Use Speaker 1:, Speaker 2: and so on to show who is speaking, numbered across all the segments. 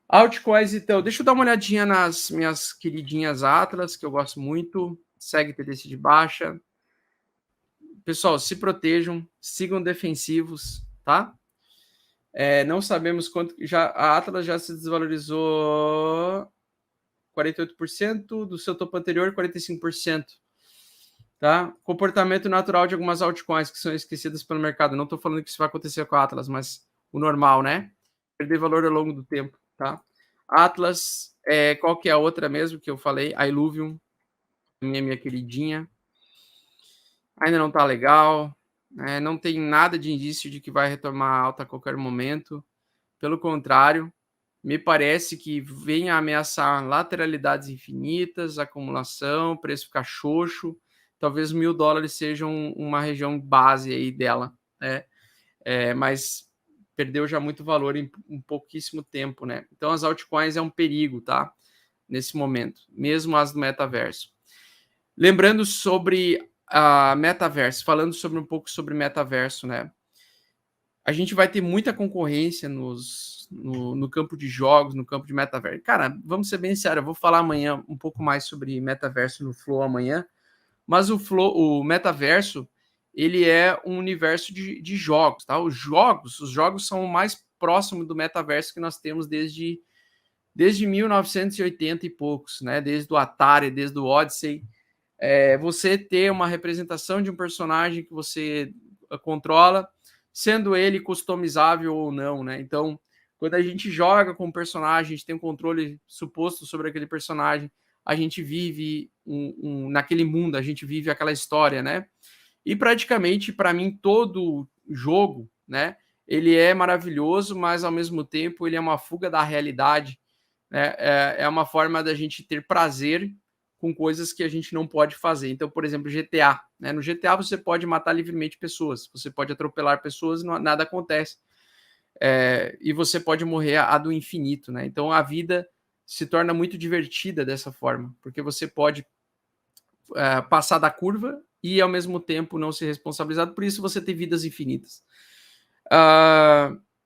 Speaker 1: Altcoins, então, deixa eu dar uma olhadinha nas minhas queridinhas Atlas, que eu gosto muito. Segue TDC de baixa. Pessoal, se protejam, sigam defensivos, tá? Não sabemos quanto. A Atlas já se desvalorizou 48%, do seu topo anterior, 45%. Tá? Comportamento natural de algumas altcoins que são esquecidas pelo mercado. Não estou falando que isso vai acontecer com a Atlas, mas o normal, né? Perder valor ao longo do tempo, tá? Atlas, qual que é a outra mesmo que eu falei? A Illuvium, minha queridinha. Ainda não tá legal, né? Não tem nada de indício de que vai retomar alta a qualquer momento. Pelo contrário, me parece que vem a ameaçar lateralidades infinitas, acumulação, preço ficar xoxo. Talvez $1.000 seja uma região base aí dela, né? Mas perdeu já muito valor em pouquíssimo tempo, né? Então as altcoins é um perigo, tá? Nesse momento, mesmo as do metaverso. Lembrando sobre a metaverso, falando sobre um pouco sobre metaverso, né? A gente vai ter muita concorrência no campo de jogos, no campo de metaverso. Cara, vamos ser bem sérios, eu vou falar amanhã um pouco mais sobre metaverso no Flow amanhã, mas o metaverso, ele é um universo de jogos, tá? Os jogos são o mais próximo do metaverso que nós temos desde 1980 e poucos, né? Desde o Atari, desde o Odyssey. Você ter uma representação de um personagem que você controla, sendo ele customizável ou não, né? Então, quando a gente joga com um personagem, a gente tem um controle suposto sobre aquele personagem, a gente vive naquele mundo, a gente vive aquela história, né? E praticamente, para mim, todo jogo, né? Ele é maravilhoso, mas ao mesmo tempo ele é uma fuga da realidade, né? É uma forma da gente ter prazer com coisas que a gente não pode fazer. Então, por exemplo, GTA. Né? No GTA você pode matar livremente pessoas, você pode atropelar pessoas e nada acontece. E você pode morrer a do infinito. Né? Então a vida se torna muito divertida dessa forma, porque você pode passar da curva e ao mesmo tempo não ser responsabilizado, por isso você tem vidas infinitas.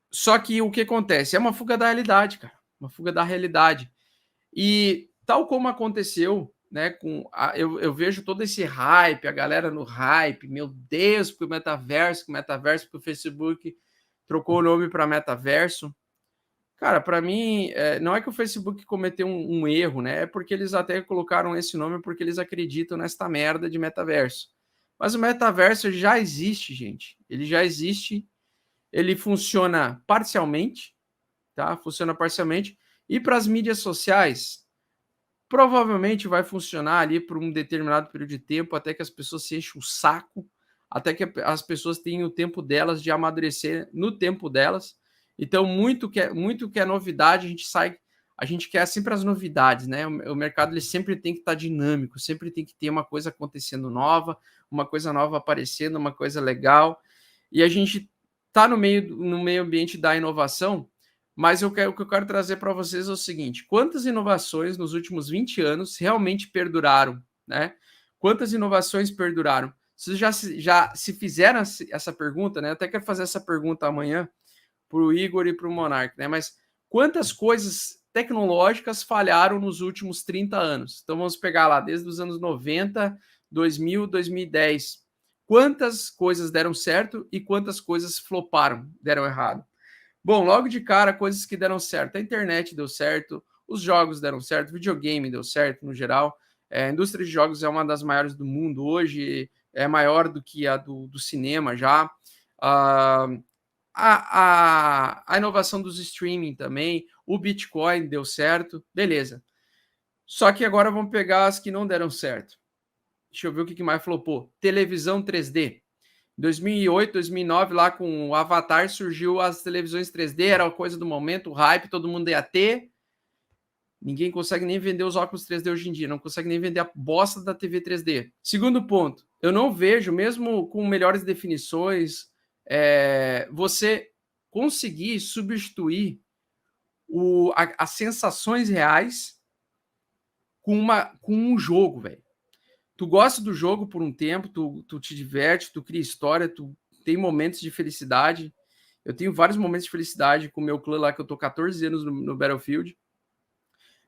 Speaker 1: Só que o que acontece? É uma fuga da realidade, cara. Uma fuga da realidade. E tal como aconteceu, né, eu vejo todo esse hype, a galera no hype, meu Deus, porque o metaverso, porque o Facebook trocou o nome para metaverso. Cara, para mim, não é que o Facebook cometeu um erro, né? É porque eles até colocaram esse nome porque eles acreditam nesta merda de metaverso. Mas o metaverso já existe, gente. Ele já existe, ele funciona parcialmente, tá? Funciona parcialmente. E para as mídias sociais, provavelmente vai funcionar ali por um determinado período de tempo, até que as pessoas se enchem o saco, até que as pessoas tenham o tempo delas de amadurecer no tempo delas. Então, muito que é novidade, a gente quer sempre as novidades, né? O mercado ele sempre tem que estar dinâmico, sempre tem que ter uma coisa acontecendo nova, uma coisa nova aparecendo, uma coisa legal. E a gente está no meio ambiente da inovação, mas o que eu quero trazer para vocês é o seguinte: quantas inovações nos últimos 20 anos realmente perduraram, né? Quantas inovações perduraram? Vocês já se fizeram essa pergunta, né? Eu até quero fazer essa pergunta amanhã para o Igor e para o Monark, né? Mas quantas coisas tecnológicas falharam nos últimos 30 anos? Então vamos pegar lá, desde os anos 90, 2000, 2010. Quantas coisas deram certo e quantas coisas floparam, deram errado? Bom, logo de cara, coisas que deram certo. A internet deu certo, os jogos deram certo, o videogame deu certo no geral. A indústria de jogos é uma das maiores do mundo hoje, é maior do que a do cinema já. A inovação dos streaming também, o Bitcoin deu certo, beleza. Só que agora vamos pegar as que não deram certo. Deixa eu ver o que mais flopou. Televisão 3D. 2008, 2009, lá com o Avatar, surgiu as televisões 3D, era a coisa do momento, o hype, todo mundo ia ter. Ninguém consegue nem vender os óculos 3D hoje em dia, não consegue nem vender a bosta da TV 3D. Segundo ponto, eu não vejo, mesmo com melhores definições, você conseguir substituir as sensações reais com um jogo, velho. Tu gosta do jogo por um tempo, tu te diverte, tu cria história, tu tem momentos de felicidade Eu tenho vários momentos de felicidade com o meu clã lá, que eu tô 14 anos no Battlefield.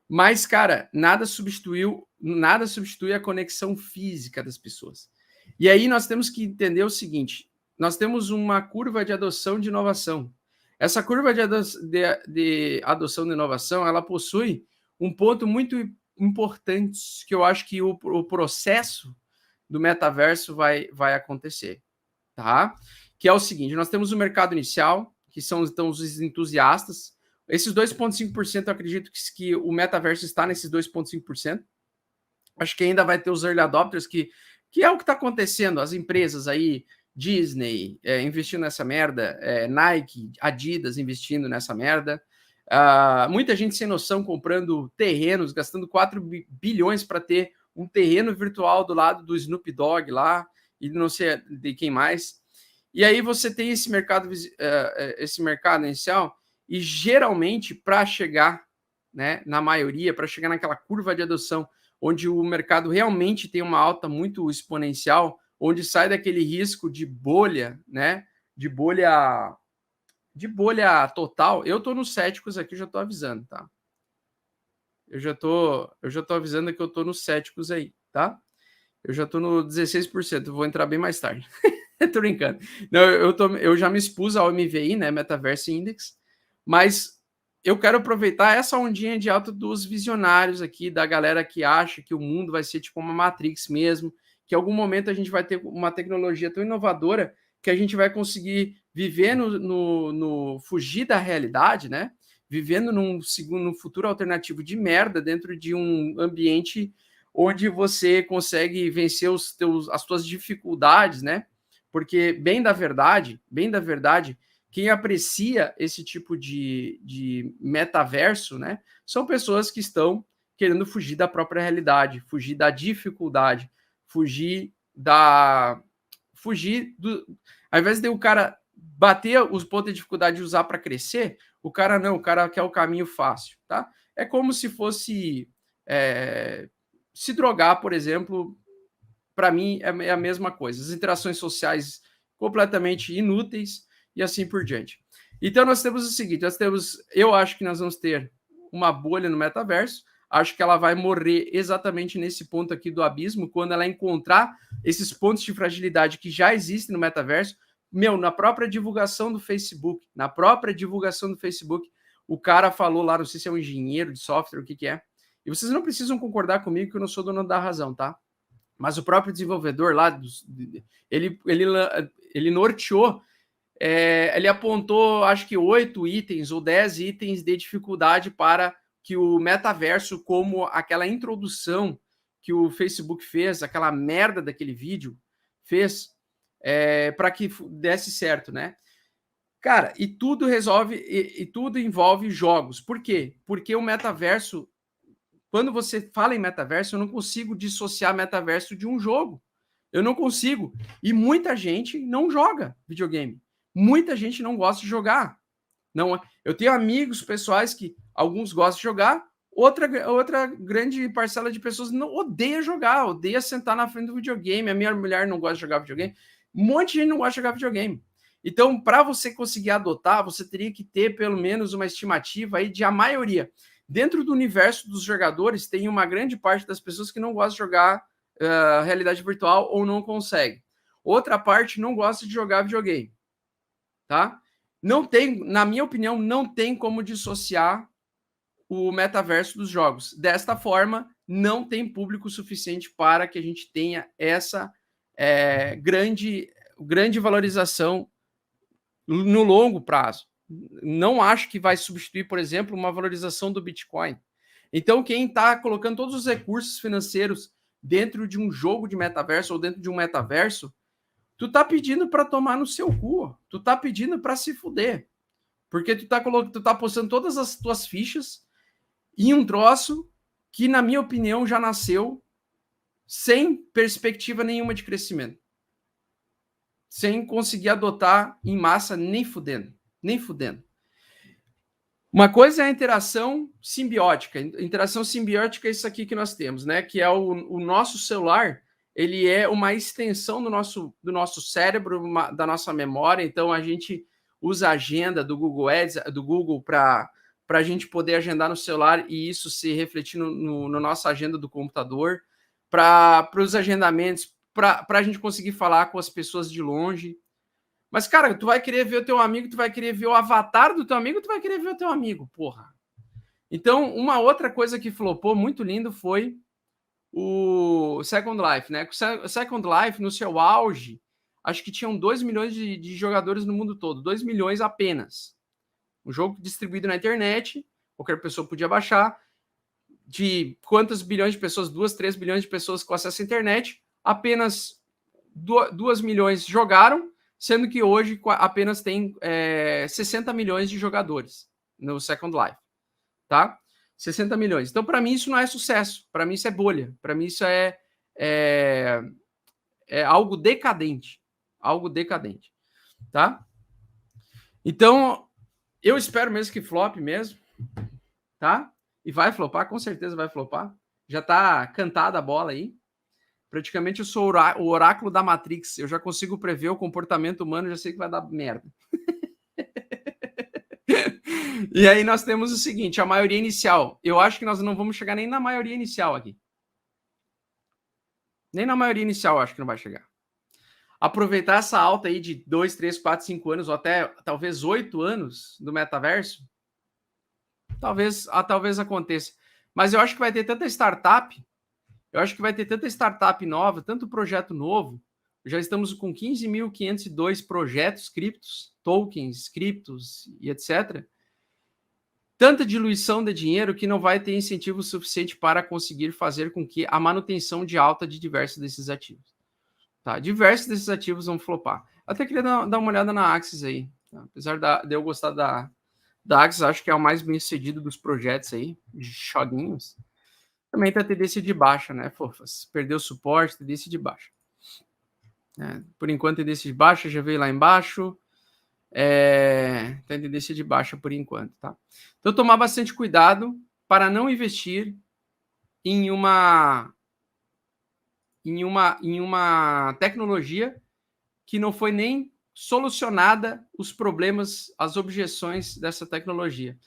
Speaker 1: Mas, cara, nada substitui a conexão física das pessoas. E aí nós temos que entender o seguinte: nós temos uma curva de adoção de inovação. Essa curva de adoção de inovação, ela possui um ponto muito importante, que eu acho que o processo do metaverso vai acontecer, tá? Que é o seguinte: nós temos o mercado inicial, que são então os entusiastas. Esses 2,5%, eu acredito que o metaverso está nesses 2,5%. Acho que ainda vai ter os early adopters, que é o que está acontecendo. As empresas aí, Disney investindo nessa merda, Nike, Adidas investindo nessa merda. Muita gente sem noção comprando terrenos, gastando 4 bilhões para ter um terreno virtual do lado do Snoop Dogg lá, e não sei de quem mais. E aí você tem esse mercado inicial, e geralmente para chegar, né, na maioria, para chegar naquela curva de adoção, onde o mercado realmente tem uma alta muito exponencial, onde sai daquele risco de bolha, né, de bolha total. Eu tô nos céticos aqui, já tô avisando, tá? Eu já tô avisando que eu tô nos céticos aí, tá? Eu já tô no 16%, vou entrar bem mais tarde. Tô brincando. Não, eu já me expus ao MVI, né, Metaverse Index, mas eu quero aproveitar essa ondinha de alta dos visionários aqui, da galera que acha que o mundo vai ser tipo uma Matrix mesmo, que em algum momento a gente vai ter uma tecnologia tão inovadora que a gente vai conseguir viver no fugir da realidade, né? Vivendo num futuro alternativo de merda dentro de um ambiente onde você consegue vencer as suas dificuldades, né? Porque, bem da verdade, quem aprecia esse tipo de metaverso, né, são pessoas que estão querendo fugir da própria realidade, fugir da dificuldade, fugir do... Ao invés de o cara bater os pontos de dificuldade e usar para crescer, o cara quer o caminho fácil, tá? É como se fosse se drogar, por exemplo. Para mim é a mesma coisa. As interações sociais completamente inúteis e assim por diante. Então nós temos o seguinte, eu acho que nós vamos ter uma bolha no metaverso, acho que ela vai morrer exatamente nesse ponto aqui do abismo, quando ela encontrar esses pontos de fragilidade que já existem no metaverso. Na própria divulgação do Facebook, o cara falou lá, não sei se é um engenheiro de software, o que é, e vocês não precisam concordar comigo que eu não sou dono da razão, tá? Mas o próprio desenvolvedor lá, ele norteou, ele apontou, acho que 8 itens ou 10 itens de dificuldade para que o metaverso, como aquela introdução que o Facebook fez, aquela merda daquele vídeo fez, para que desse certo, né? Cara, e tudo tudo envolve jogos. Por quê? Porque o metaverso, quando você fala em metaverso, eu não consigo dissociar metaverso de um jogo. Eu não consigo. E muita gente não joga videogame. Muita gente não gosta de jogar. Não, eu tenho amigos pessoais que alguns gostam de jogar, outra grande parcela de pessoas não odeia jogar, odeia sentar na frente do videogame. A minha mulher não gosta de jogar videogame. Um monte de gente não gosta de jogar videogame. Então, para você conseguir adotar, você teria que ter pelo menos uma estimativa aí de a maioria. Dentro do universo dos jogadores, tem uma grande parte das pessoas que não gosta de jogar realidade virtual ou não consegue. Outra parte não gosta de jogar videogame, tá? Não tem, na minha opinião, não tem como dissociar o metaverso dos jogos. Desta forma, não tem público suficiente para que a gente tenha essa grande valorização no longo prazo. Não acho que vai substituir, por exemplo, uma valorização do Bitcoin. Então, quem está colocando todos os recursos financeiros dentro de um jogo de metaverso ou dentro de um metaverso, tu tá pedindo para tomar no seu cu. Tu tá pedindo para se fuder. Porque tu tá postando todas as tuas fichas em um troço que, na minha opinião, já nasceu sem perspectiva nenhuma de crescimento. Sem conseguir adotar em massa nem fudendo. Nem fudendo. Uma coisa é a interação simbiótica. Interação simbiótica é isso aqui que nós temos, né? Que é o nosso celular, ele é uma extensão do nosso cérebro, da nossa memória. Então, usa a agenda do Google Ads, do Google, para a gente poder agendar no celular e isso se refletir no nossa agenda do computador, para os agendamentos, para a gente conseguir falar com as pessoas de longe. Mas, cara, tu vai querer ver o teu amigo, tu vai querer ver o avatar do teu amigo, tu vai querer ver o teu amigo, porra. Então, uma outra coisa que flopou muito lindo foi o Second Life, né? O Second Life, no seu auge, acho que tinham 2 milhões de jogadores no mundo todo, 2 milhões apenas. Um jogo distribuído na internet, qualquer pessoa podia baixar. De quantas bilhões de pessoas? 2, 3 bilhões de pessoas com acesso à internet, apenas 2 milhões jogaram, sendo que hoje apenas tem 60 milhões de jogadores no Second Life, tá? 60 milhões. Então, para mim, isso não é sucesso. Para mim, isso é bolha. Para mim, isso é algo decadente. Algo decadente, tá? Então, eu espero mesmo que flop mesmo, tá? E vai flopar, com certeza vai flopar. Já tá cantada a bola aí. Praticamente eu sou o oráculo da Matrix. Eu já consigo prever o comportamento humano, já sei que vai dar merda. E aí nós temos o seguinte, a maioria inicial. Eu acho que nós não vamos chegar nem na maioria inicial aqui. Nem na maioria inicial eu acho que não vai chegar. Aproveitar essa alta aí de 2, 3, 4, 5 anos, ou até talvez 8 anos do metaverso, talvez aconteça. Mas eu acho que vai ter tanta startup, nova, tanto projeto novo. Já estamos com 15.502 projetos criptos, tokens, criptos e etc. Tanta diluição de dinheiro que não vai ter incentivo suficiente para conseguir fazer com que a manutenção de alta de diversos desses ativos. Tá? Diversos desses ativos vão flopar. Até queria dar uma olhada na Axis aí. Tá? Apesar de eu gostar da Axis, acho que é o mais bem sucedido dos projetos aí, de joguinhos. Também tá tendência de baixa, né, fofas? Perdeu suporte, tendência de baixa. Por enquanto, tendência de baixa, já veio lá embaixo. Tem tendência de baixa por enquanto, tá? Então, tomar bastante cuidado para não investir em uma tecnologia que não foi nem solucionada os problemas, as objeções dessa tecnologia.